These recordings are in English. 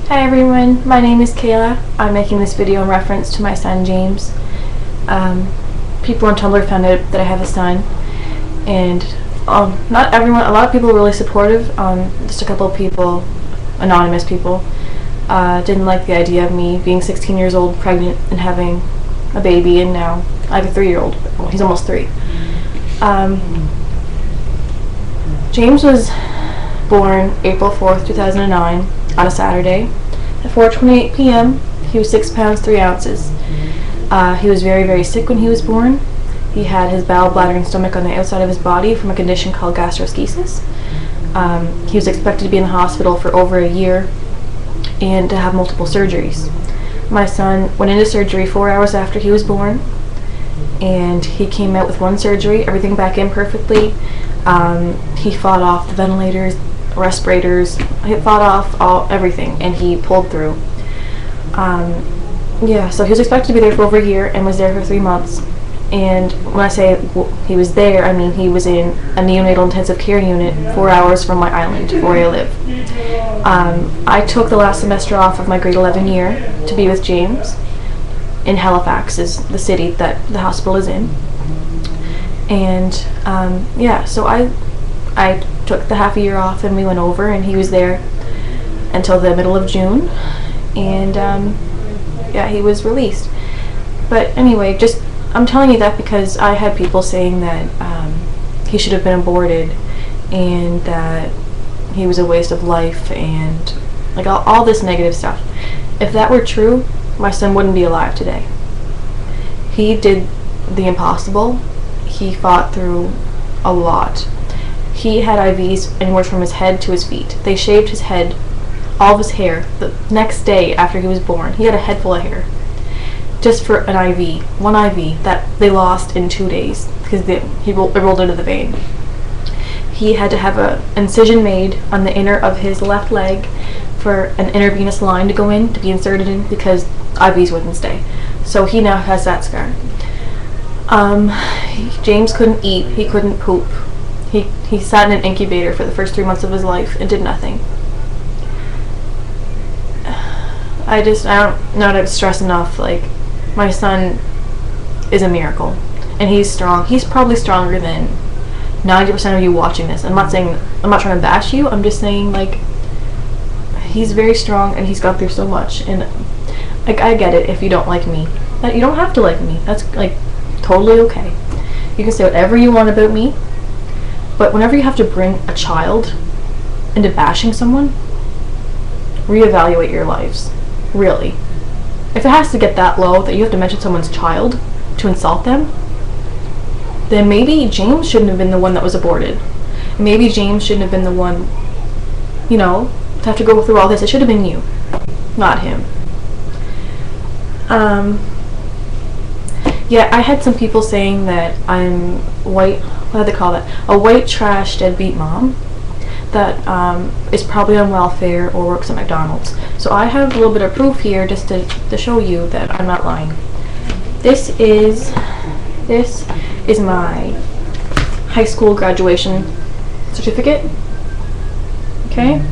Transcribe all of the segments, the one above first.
Hi everyone, my name is Kayla. I'm making this video in reference to my son James. People on Tumblr found out that I have a son, and not everyone, a lot of people were really supportive. Just a couple of people, anonymous people, didn't like the idea of me being 16 years old, pregnant, and having a baby, and now I have a 3-year-old. Well, he's almost 3. James was born April 4th, 2009, on a Saturday at 4:28 p.m. He was 6 pounds 3 ounces. He was very, very sick when he was born. He had his bowel, bladder, and stomach on the outside of his body from a condition called gastroschisis. He was expected to be in the hospital for over a year and to have multiple surgeries. My son went into surgery 4 hours after he was born, and he came out with one surgery, everything back in perfectly. He fought off the ventilators, respirators, he fought off everything, and he pulled through. So he was expected to be there for over a year and was there for 3 months. And when I say he was there, I mean he was in a neonatal intensive care unit 4 hours from my island where I live. I took the last semester off of my grade 11 year to be with James in Halifax, is the city that the hospital is in. And so I took the half a year off, and we went over, and he was there until the middle of June, and he was released. But anyway, I'm telling you that because I had people saying that he should have been aborted and that he was a waste of life and like all this negative stuff. If that were true, my son wouldn't be alive today. He did the impossible. He fought through a lot. He had IVs anywhere from his head to his feet. They shaved his head, all of his hair, the next day after he was born. He had a head full of hair. Just for an IV, one IV, that they lost in 2 days because it rolled into the vein. He had to have an incision made on the inner of his left leg for an intravenous line to go in, to be inserted in, because IVs wouldn't stay. So he now has that scar. James couldn't eat, he couldn't poop. He sat in an incubator for the first 3 months of his life and did nothing. I don't know how to stress enough, like, my son is a miracle, and he's strong. He's probably stronger than 90% of you watching this. I'm not trying to bash you, I'm just saying, like, he's very strong, and he's gone through so much, and, like, I get it if you don't like me. You don't have to like me. That's, like, totally okay. You can say whatever you want about me, but whenever you have to bring a child into bashing someone, reevaluate your lives. Really. If it has to get that low that you have to mention someone's child to insult them, then maybe James shouldn't have been the one that was aborted. Maybe James shouldn't have been the one, to have to go through all this. It should have been you, not him. I had some people saying that I'm white, what do they call that? A white trash deadbeat mom that is probably on welfare or works at McDonald's. So I have a little bit of proof here just to show you that I'm not lying. This is my high school graduation certificate. Okay?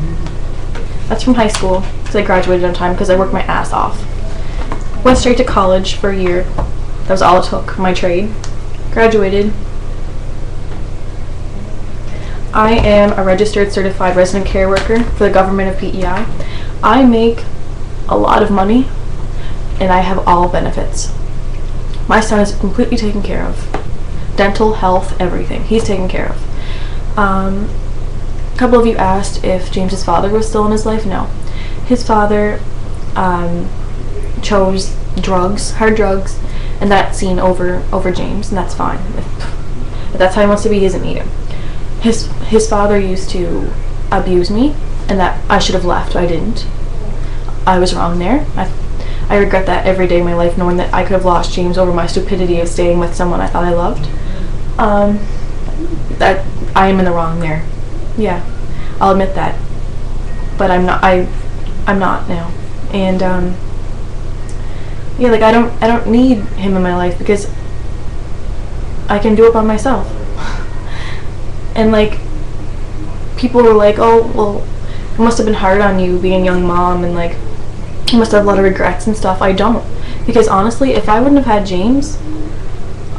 That's from high school because I graduated on time because I worked my ass off. Went straight to college for a year. That was all it took, my trade. Graduated. I am a registered certified resident care worker for the government of PEI. I make a lot of money, and I have all benefits. My son is completely taken care of. Dental, health, everything. He's taken care of. A couple of you asked if James's father was still in his life. No. His father chose drugs, hard drugs, and that's seen over James, and that's fine. If that's how he wants to be, he doesn't need him. His father used to abuse me, and that I should have left, but I didn't. I was wrong there. I regret that every day of my life, knowing that I could have lost James over my stupidity of staying with someone I thought I loved. That I am in the wrong there. Yeah, I'll admit that. But I'm not now. And I don't need him in my life because I can do it by myself. And like, people were like, oh, well, it must have been hard on you being a young mom and like he must have a lot of regrets and stuff. I don't, because honestly, if I wouldn't have had James,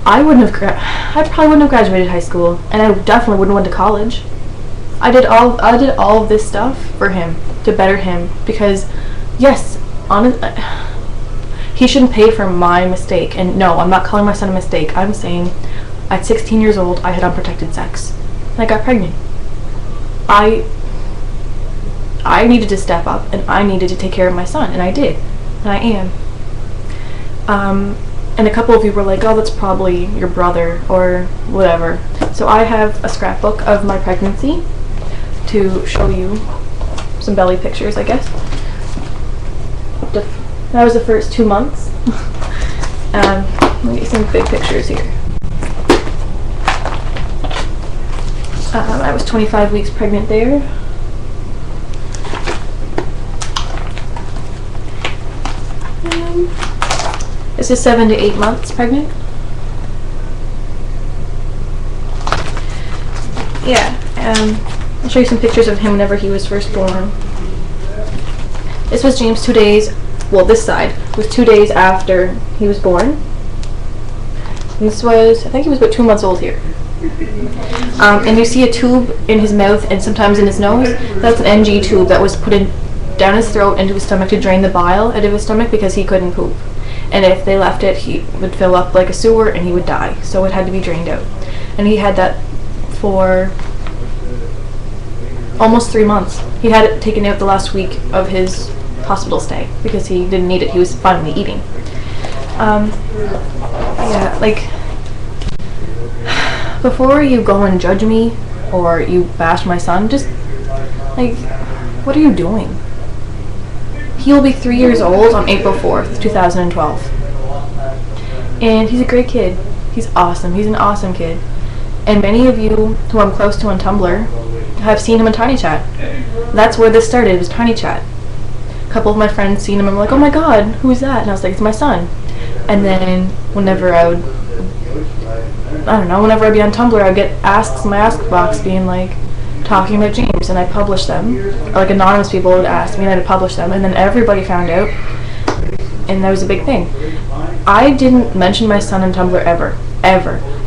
I probably wouldn't have graduated high school, and I definitely wouldn't have went to college. I did all of this stuff for him, to better him, because yes, he shouldn't pay for my mistake. And no, I'm not calling my son a mistake. I'm saying at 16 years old, I had unprotected sex, and I got pregnant. I needed to step up, and I needed to take care of my son, and I did, and I am. And a couple of you were like, oh, that's probably your brother or whatever. So I have a scrapbook of my pregnancy to show you some belly pictures, I guess. That was the first 2 months. Let me get some big pictures here. I was 25 weeks pregnant there. This is 7 to 8 months pregnant. Yeah, I'll show you some pictures of him whenever he was first born. This was James 2 days, well, this side was 2 days after he was born. And this was, I think he was about 2 months old here. And you see a tube in his mouth and sometimes in his nose. That's an NG tube that was put in down his throat into his stomach to drain the bile out of his stomach because he couldn't poop. And if they left it, he would fill up like a sewer and he would die. So it had to be drained out. And he had that for almost 3 months. He had it taken out the last week of his hospital stay because he didn't need it. He was finally eating. Yeah, like, before you go and judge me or you bash my son, just, like, what are you doing? He will be 3 years old on April 4th, 2012. And he's a great kid. He's awesome. He's an awesome kid. And many of you who I'm close to on Tumblr have seen him on Tiny Chat. That's where this started, was Tiny Chat. A couple of my friends seen him and were like, oh my god, who is that? And I was like, it's my son. And then whenever I'd be on Tumblr, I'd get asks in my ask box being like, talking about James, and I published them. Or like anonymous people would ask me and I'd publish them, and then everybody found out, and that was a big thing. I didn't mention my son on Tumblr ever.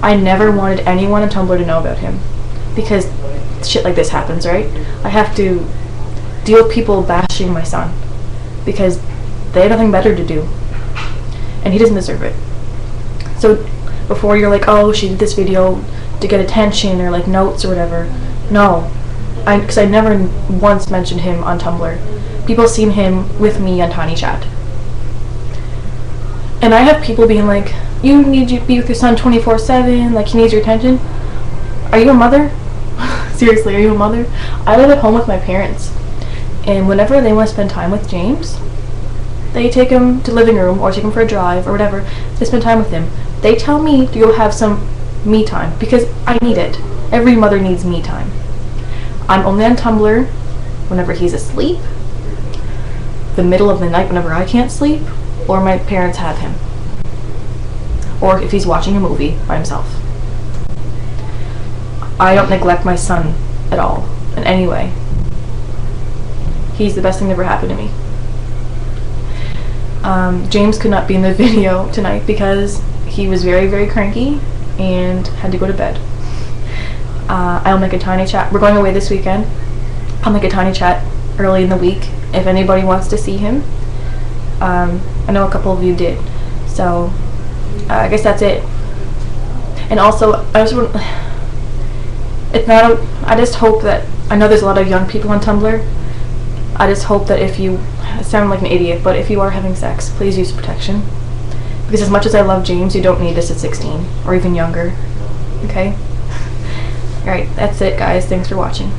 I never wanted anyone on Tumblr to know about him, because shit like this happens, right? I have to deal with people bashing my son because they have nothing better to do, and he doesn't deserve it. So before you're like, oh, she did this video to get attention or like notes or whatever, no, because I never once mentioned him on Tumblr. People seen him with me on Tiny Chat. And I have people being like, you need to be with your son 24/7, like he needs your attention. Are you a mother? Seriously, are you a mother? I live at home with my parents, and whenever they want to spend time with James, they take him to the living room or take him for a drive or whatever. They spend time with him. They tell me to go have some me time because I need it. Every mother needs me time. I'm only on Tumblr whenever he's asleep, the middle of the night whenever I can't sleep, or my parents have him, or if he's watching a movie by himself. I don't neglect my son at all in any way. He's the best thing that ever happened to me. James could not be in the video tonight because he was very, very cranky and had to go to bed. I'll make a Tiny Chat. We're going away this weekend. I'll make a Tiny Chat early in the week if anybody wants to see him. I know a couple of you did. So I guess that's it. And also, I just hope that, I know there's a lot of young people on Tumblr. I just hope that if you, I sound like an idiot, but if you are having sex, please use protection. Because as much as I love James, you don't need this at 16 or even younger. Okay? Alright, that's it guys. Thanks for watching.